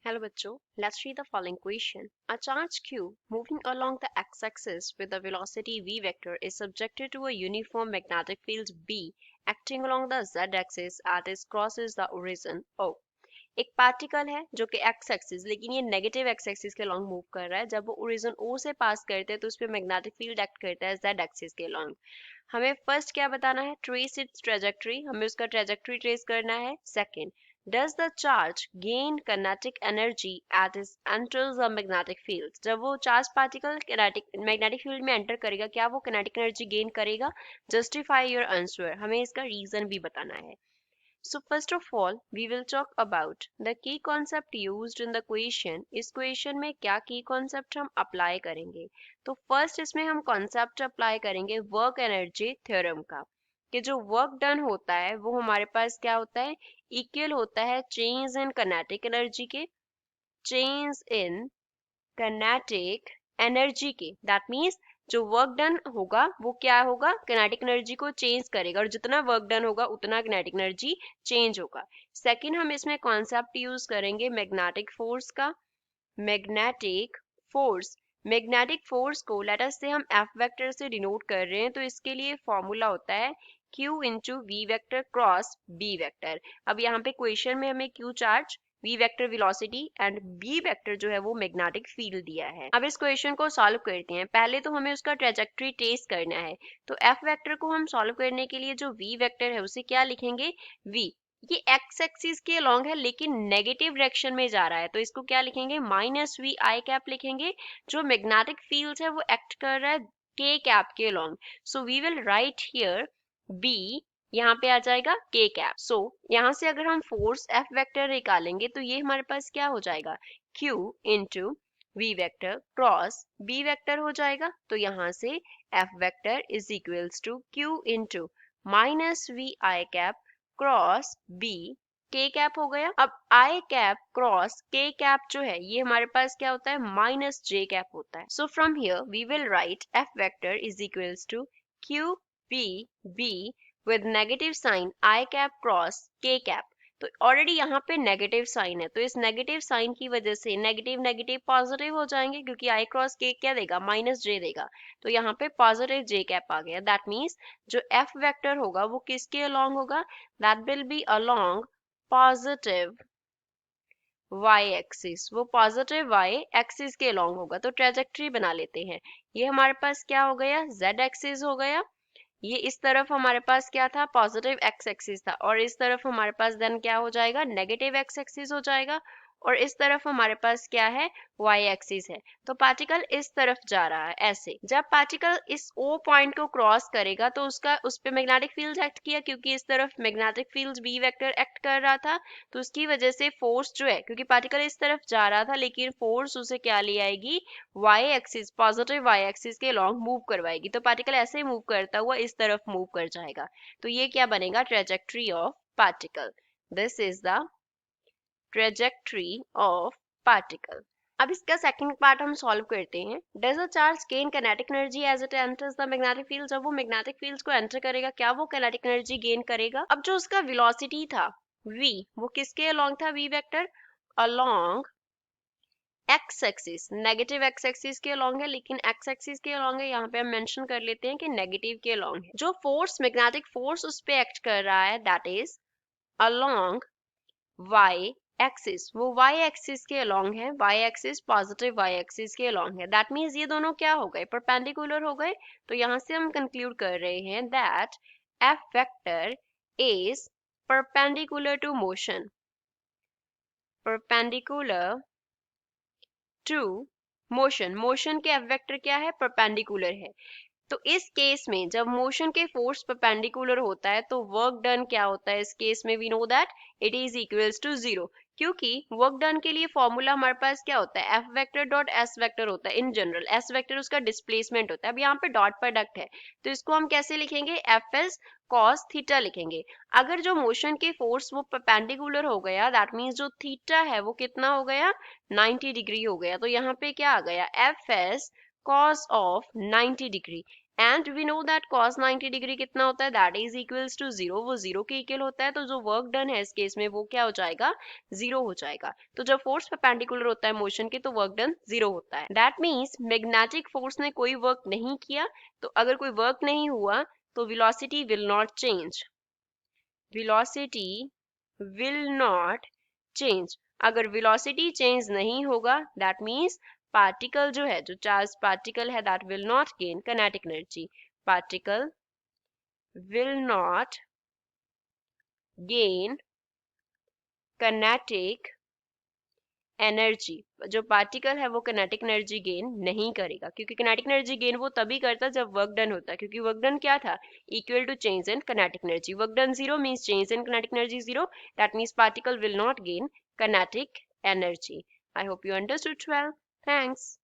Hello बच्चों, let's read the following question. A charge q moving along the x-axis with a velocity v vector is subjected to a uniform magnetic field B acting along the z-axis as it crosses the horizon O. एक particle है जो कि x axis लेकिन ये negative x axis के along move कर रहा है। जब वो ओरिजिन ओ से पास करते हैं तो उस पर मैग्नेटिक फील्ड एक्ट करता है जेड एक्सिस के लॉन्ग। हमें फर्स्ट क्या बताना है? ट्रेस इट्स ट्रेजेक्टरी, हमें उसका ट्रेजेक्टरी ट्रेस करना है। Second, does the charge gain kinetic energy as it enters the magnetic field? जब वो चार्ज पार्टिकल मैग्नेटिक फील्ड में एंटर करेगा, क्या वो किनेटिक एनर्जी गेन करेगा? जस्टिफाई योर आंसर, हमें इसका रीजन भी बताना है। So first of all, we will talk about the key concept used in the question. इस question में क्या key concept हम apply करेंगे? तो first इसमें हम concept apply करेंगे work energy theorem का, कि जो work done होता है वो हमारे पास क्या होता है? Equal होता है change in kinetic energy के, change in kinetic energy के। That means जो वर्क डन होगा वो क्या होगा? किनेटिक एनर्जी को चेंज करेगा, और जितना वर्क डन होगा उतना किनेटिक एनर्जी चेंज होगा। सेकंड, हम इसमें कॉन्सेप्ट यूज करेंगे मैग्नेटिक फोर्स का। मैग्नेटिक फोर्स, मैग्नेटिक फोर्स को लेट अस से हम एफ वेक्टर से डिनोट कर रहे हैं, तो इसके लिए फॉर्मूला होता है Q into v vector cross b vector. अब यहाँ पे क्वेश्चन में हमें Q charge, v vector velocity and b vector जो है वो मैग्नेटिक फील्ड दिया है। अब इस क्वेश्चन को सॉल्व करते हैं। पहले तो हमें उसका ट्रेजेक्टरी ट्रेस करना है, तो f वेक्टर को हम सॉल्व करने के लिए जो v वेक्टर है उसे क्या लिखेंगे? v। ये एक्स एक्सिस के लॉन्ग है लेकिन नेगेटिव डायरेक्शन में जा रहा है, तो इसको क्या लिखेंगे? माइनस वी आई कैप लिखेंगे। जो मैग्नेटिक फील्ड है वो एक्ट कर रहा है के कैप के along, so we will write here B, यहाँ पे आ जाएगा के कैप। सो यहाँ से अगर हम फोर्स एफ वेक्टर निकालेंगे तो ये हमारे पास क्या हो जाएगा? Q into v vector cross b vector हो जाएगा। तो यहाँ से F vector is equals to Q into minus v i cap cross b k cap हो गया। अब i cap cross k cap जो है ये हमारे पास क्या होता है? माइनस जे कैप होता है। So from here we will write F vector is equals to Q P B with negative sign i cap cross k cap. तो ऑलरेडी यहाँ पे नेगेटिव साइन है, तो इस नेगेटिव साइन की वजह से नेगेटिव नेगेटिव पॉजिटिव हो जाएंगे, क्योंकि आई क्रॉस के क्या देगा? माइनस जे देगा। तो यहाँ पे पॉजिटिव जे कैप आ गया। दैट मीन्स जो एफ वेक्टर होगा वो किसके अलोंग होगा? That will be along positive y axis, वो पॉजिटिव y एक्सिस के अलोंग होगा। तो ट्रेजेक्टरी बना लेते हैं। ये हमारे पास क्या हो गया? z एक्सिस हो गया। ये इस तरफ हमारे पास क्या था? पॉजिटिव एक्स एक्सिस था, और इस तरफ हमारे पास देन क्या हो जाएगा? नेगेटिव एक्स एक्सिस हो जाएगा, और इस तरफ हमारे पास क्या है? वाई एक्सिस है। तो पार्टिकल इस तरफ जा रहा है ऐसे। जब पार्टिकल इस ओ पॉइंट को क्रॉस करेगा तो उसका उस पे मैग्नेटिक फील्ड एक्ट किया, क्योंकि इस तरफ magnetic field B vector act कर रहा था, तो उसकी वजह से फोर्स जो है, क्योंकि पार्टिकल इस तरफ जा रहा था लेकिन फोर्स उसे क्या ले आएगी? Y axis, positive Y axis के लॉन्ग मूव करवाएगी। तो पार्टिकल ऐसे ही मूव करता हुआ इस तरफ मूव कर जाएगा। तो ये क्या बनेगा? Trajectory of particle. This is the trajectory of particle. अब इसका सेकंड पार्ट हम सॉल्व करते हैं। Does a charge gain kinetic energy as it enters the magnetic field? जब वो मैग्नेटिक फील्ड को एंटर करेगा क्या वो किनेटिक एनर्जी गेन करेगा? अब जो उसका वेलोसिटी था v, वो किसके अलोंग था? v vector along x axis, negative x axis के अलोंग है, लेकिन एक्स एक्सिस के अलोंग है, यहाँ पे हम मेंशन कर लेते हैं कि नेगेटिव के अलोंग है। जो फोर्स, मैग्नेटिक फोर्स उस पे एक्ट कर रहा है that is along y axis, वो y एक्सिस के अलोंग है। y axis positive y axis के अलोंग है। दैट मीन्स ये दोनों क्या हो गए? परपेंडिकुलर हो गए। तो यहाँ से हम कंक्लूड कर रहे हैं that f vector is perpendicular to motion, perpendicular to motion. Motion के एफ वेक्टर क्या है? परपेंडिकुलर है। तो इस केस में जब मोशन के फोर्स परपेंडिकुलर होता है तो वर्क डन क्या होता है? इस केस में we know that it is equals to zero, क्योंकि वर्क डन के लिए फॉर्मूला हमारे पास क्या होता है? F vector dot S vector होता है इन जनरल। एस वेक्टर उसका डिस्प्लेसमेंट होता है। अब यहाँ पे डॉट प्रोडक्ट है तो इसको हम कैसे लिखेंगे? एफ एस कॉस थीटा लिखेंगे। अगर जो मोशन के फोर्स वो परपेंडिकुलर हो गया दैट मीन्स जो थीटा है वो कितना हो गया? 90 डिग्री हो गया। तो यहाँ पे क्या आ गया? F S cos of 90 degree. And we know that cos 90 degree कितना होता है, दैट इज इक्वल्स टू 0, वो 0 के इक्वल होता है, तो जो वर्क डन है इस केस में वो क्या हो जाएगा, 0 हो जाएगा। तो जब फोर्स परपेंडिकुलर होता है मोशन के तो वर्क डन 0 होता है। दैट मीन्स मैग्नेटिक फोर्स ने कोई वर्क नहीं किया, तो अगर कोई वर्क नहीं हुआ तो velocity will not change, velocity will not change. अगर वेलोसिटी चेंज नहीं होगा दैट मीन्स पार्टिकल जो है, जो चार्ज पार्टिकल है, that will not gain kinetic energy, particle will not gain kinetic energy. जो पार्टिकल है वो काइनेटिक एनर्जी गेन नहीं करेगा, क्योंकि काइनेटिक एनर्जी गेन वो तभी करता जब वर्क डन होता है, क्योंकि वर्क डन क्या था, equal to change in kinetic energy. Work done 0 means change in kinetic energy 0, that means particle will not gain kinetic energy. I hope you understood well. Thanks.